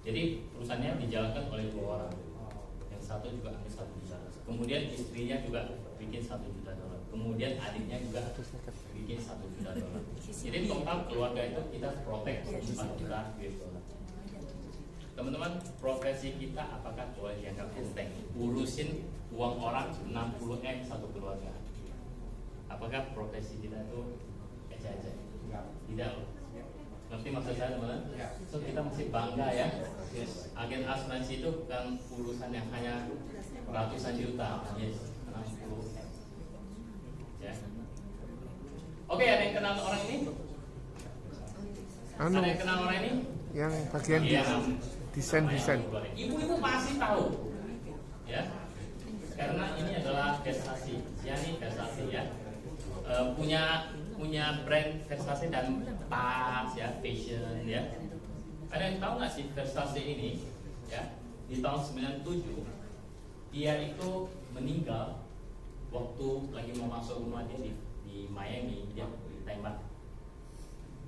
Jadi perusahaannya dijalankan oleh 2 orang. Yang satu juga ambil 1 juta. Kemudian istrinya juga bikin 1 juta dolar. Kemudian adiknya juga bikin 1 juta dolar. Jadi total keluarga itu kita protect 4 juta US dollar. Teman-teman, profesi kita apakah boleh dianggap enteng? Urusin uang orang 60M satu keluarga. Apakah profesi kita itu aja-aja? Tidak loh. Ngerti maksud saya teman-teman? So kita masih bangga ya. Agen asuransi itu bukan urusan yang hanya ratusan juta. Yes, 60M. Ya. Oke, ada yang kenal orang ini? Ada yang kenal orang ini? Yang bagian desain. Ibu-ibu pasti tahu, ya, karena ini adalah Versace, Yani Versace ya, punya brand Versace dan tas ya, fashion ya. Ada yang tahu nggak sih Versace ini, ya, di tahun 97 dia itu meninggal waktu lagi mau masuk rumah dia di Miami, dia ditembak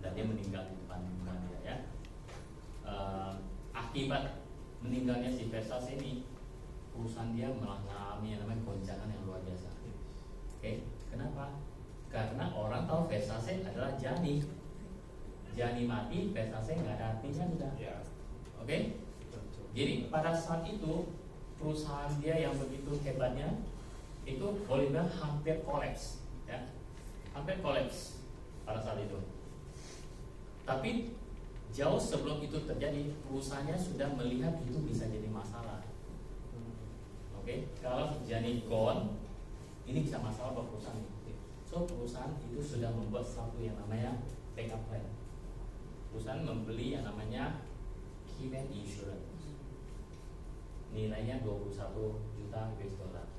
dan dia meninggal di depan rumah dia ya. Akibat meninggalnya si Versace ini, perusahaan dia mengalami yang namanya goncangan yang luar biasa. Oke, kenapa? Karena orang tahu Versace adalah Gianni. Gianni mati, Versace nggak ada artinya sudah. Oke, jadi pada saat itu perusahaan dia yang begitu hebatnya itu boleh bilang hampir kolaps, ya, hampir kolaps pada saat itu. Tapi jauh sebelum itu terjadi, perusahaannya sudah melihat itu bisa jadi masalah. Oke, kalau Gianni gone, ini bisa masalah buat perusahaan. So perusahaan itu sudah membuat satu yang namanya backup plan. Perusahaan membeli yang namanya Keybank Insurance. Nilainya 21 juta US dollar.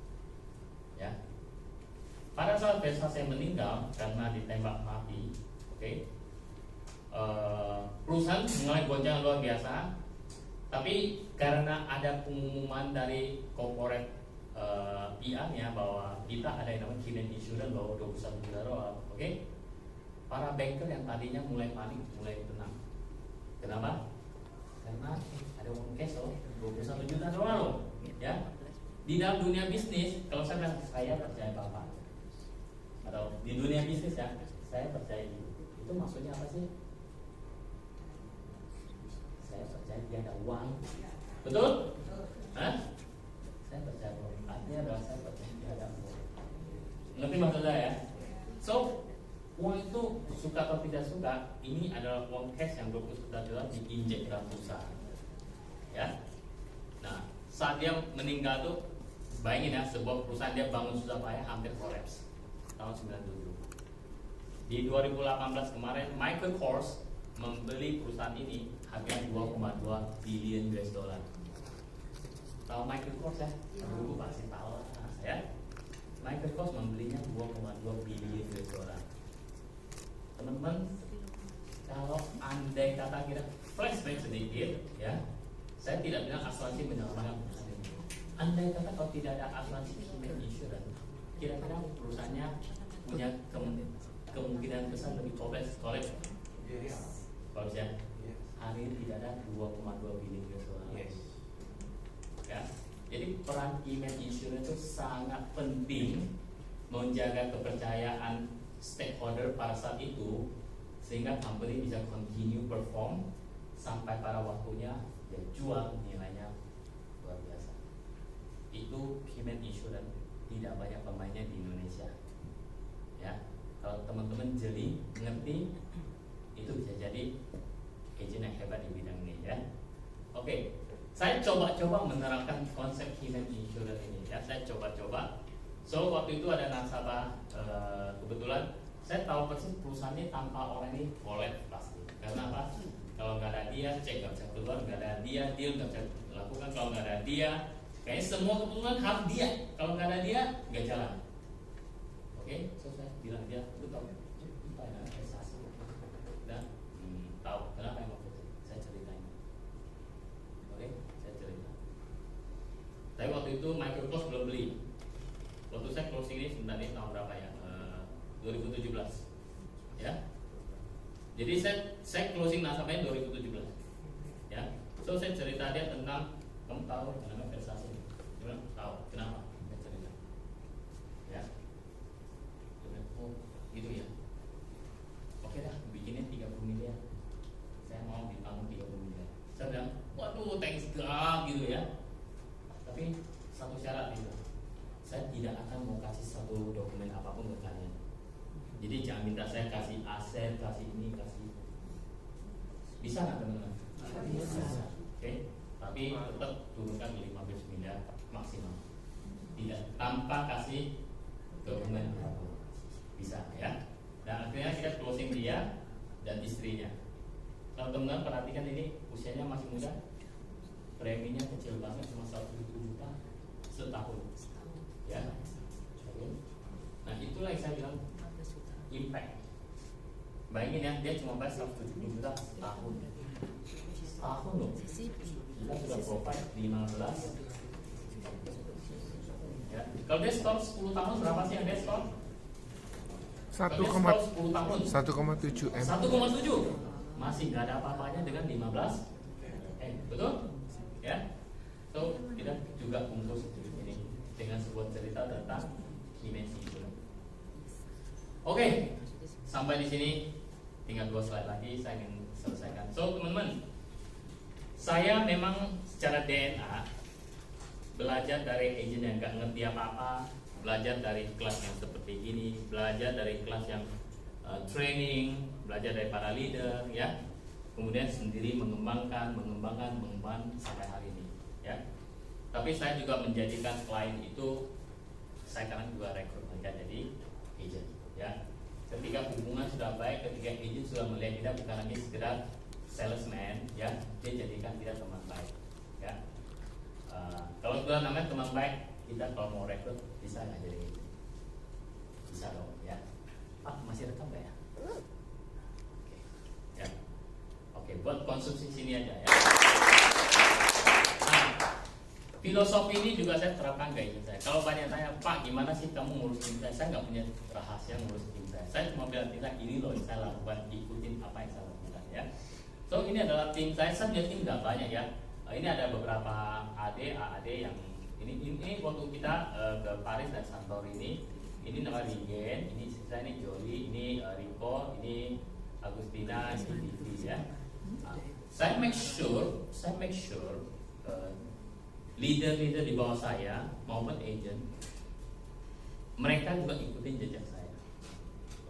Ya. Pada saat Versace meninggal karena ditembak mati, oke. Perusahaan mengalami goncangan luar biasa, tapi karena ada pengumuman dari corporate PR-nya bahwa kita ada yang namanya Keybank Insurance bahwa 21 juta dolar, oke? Para banker yang tadinya mulai panik, mulai tenang. Kenapa? Karena ada uang cash loh, 21 juta dolar loh, ya. Di dalam dunia bisnis, kalau saya bilang saya percaya Bapak, atau di dunia bisnis ya, saya percaya itu maksudnya apa sih? Saya percaya dia ada uang, betul? Hah? Saya percaya uang. Artinya adalah saya percaya dia ada uang. Ngerti maksud saya ya? So, uang itu suka atau tidak suka, ini adalah uang cash yang 20 juta dolar diinjek dalam perusahaan. Ya. Nah, saat dia meninggal tuh, bayangin ya, sebuah perusahaan dia bangun susah payah hampir kolaps tahun 97. Di 2018 kemarin, Michael Kors membeli perusahaan ini harga 2,2 billion US dollar. Tahu Michael Kors ya? Dulu pasti tahu lah ya. Michael Kors membelinya 2,2 billion US dollar. Teman-teman, kalau andai kata kita flashback sedikit ya, saya tidak bilang asuransi menyelamatkan perusahaan ini. Andai kata kalau tidak ada asuransi Keybank Insurance, kira-kira perusahaannya punya kemungkinan besar lebih kolaps. Kolaps ya. Hari ini tidak ada 2,2 billion US dollar. Ya. Jadi peran Keybank Insurance itu sangat penting menjaga kepercayaan stakeholder pada saat itu sehingga company bisa continue perform sampai pada waktunya dia jual nilainya luar biasa. Itu Keybank Insurance, tidak banyak pemainnya di Indonesia. Ya, kalau teman-teman jeli ngerti itu bisa jadi agent yang hebat di bidang ini ya. Oke, saya coba-coba menerangkan konsep Keybank Insurance ini ya. Saya coba-coba. So waktu itu ada nasabah, kebetulan saya tahu persis perusahaan ini tanpa orang ini kolaps pasti. Karena apa? Kalau nggak ada dia, cek nggak bisa keluar, nggak ada dia, deal nggak bisa dilakukan. Kalau nggak ada dia, kayaknya semua keputusan harus dia. Kalau nggak ada dia, nggak jalan. Oke, so saya bilang dia, lu tahu apa yang investasi? Dan tahu kenapa yang mau saya ceritain. Oke, saya cerita. Tapi waktu itu Michael Kors belum beli. Waktu saya closing ini sebentar ini tahun berapa ya? 2017 ya. Jadi saya closing nasabahnya 2017 ya. So So saya cerita dia tentang, kamu tahu namanya prestasi? Gimana? Tahu? Kenapa? Saya cerita. Ya. Oh, gitu ya. Oke dah, bikinnya 30 miliar. Saya mau ditanggung 30 miliar. Saya bilang, waduh, thanks God gitu ya. Tapi satu syarat itu, saya tidak akan mau kasih satu dokumen apapun ke kalian. Jadi jangan minta saya kasih aset, kasih ini, kasih itu. Bisa nggak teman-teman? Bisa. Oke. Tapi tetap turunkan 15 miliar maksimal. Tidak tanpa kasih dokumen apapun. Bisa ya. Dan akhirnya kita closing dia dan istrinya. Kalau teman-teman perhatikan ini usianya masih muda, preminya kecil banget, cuma 1 juta setahun. Ya. Oke. Nah itulah yang saya bilang impact. Bayangin ya, dia cuma bayar 170 juta setahun. Setahun loh. Kita sudah provide 15. Ya. Kalau dia store 10 tahun berapa sih yang dia store? 1,7 M. 1,7 masih nggak ada apa-apanya dengan 15 betul? Ya. So kita juga bungkus ini dengan sebuah cerita tentang dimensi itu. Oke, sampai di sini tinggal 2 slide lagi saya ingin selesaikan. So teman-teman, saya memang secara DNA belajar dari agent yang nggak ngerti apa-apa, belajar dari kelas yang seperti ini, belajar dari kelas yang training, belajar dari para leader, ya. Kemudian sendiri mengembangkan sampai hari ini, ya. Tapi saya juga menjadikan klien itu, saya kadang juga rekrut mereka jadi agent, ya. Ketika hubungan sudah baik, ketika agent sudah melihat kita bukan lagi sekedar salesman, ya, dia jadikan kita teman baik, ya. Kalau sudah namanya teman baik, kita kalau mau rekrut bisa nggak jadi agent? Bisa dong, ya. Pak masih rekam nggak ya? Oke, ya. Oke, buat konsumsi sini aja ya. Nah, filosofi ini juga saya terapkan ke agent saya. Kalau banyak tanya, Pak gimana sih kamu ngurus tim saya nggak punya rahasia ngurus tim saya. Saya cuma bilang tidak, ini loh yang saya lakukan, ikutin apa yang saya lakukan ya. So ini adalah tim saya punya tim nggak banyak ya. Ini ada beberapa AD yang ini waktu kita ke Paris dan Santorini. Ini nama Regen, ini saya ini Joli, ini Rico, ini Agustina, ini Vivi ya. Saya make sure leader-leader di bawah saya maupun agent mereka juga ikutin jejak saya.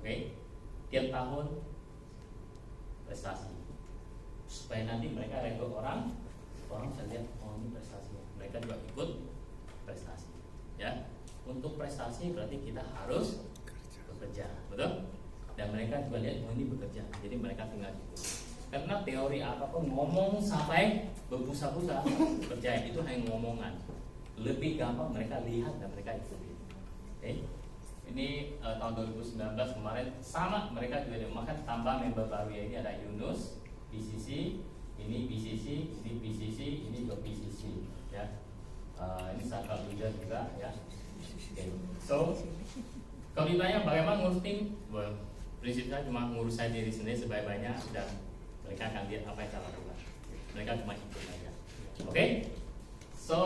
Oke? Tiap tahun prestasi supaya nanti mereka rekrut orang saya lihat oh ini prestasinya, mereka juga ikut prestasi ya. Untuk prestasi berarti kita harus bekerja, betul? Dan mereka juga lihat oh ini bekerja, jadi mereka tinggal ikut. Karena teori apapun ngomong sampai berbusa-busa, percaya itu hanya ngomongan. Lebih gampang mereka lihat dan mereka ikuti. Oke? Ini tahun 2019 kemarin sama mereka juga makan tambah member baru ya. Ini ada Yunus, BCC, ini BCC, ini BCC, ini juga BCC ya. Ini Sakal leader juga ya. Okay. So, kalau ditanya bagaimana ngurus tim, well, prinsipnya cuma ngurus saya diri sendiri sebaik-baiknya dan mereka akan lihat apa yang saya lakukan. Mereka cuma ikut aja. Oke? So,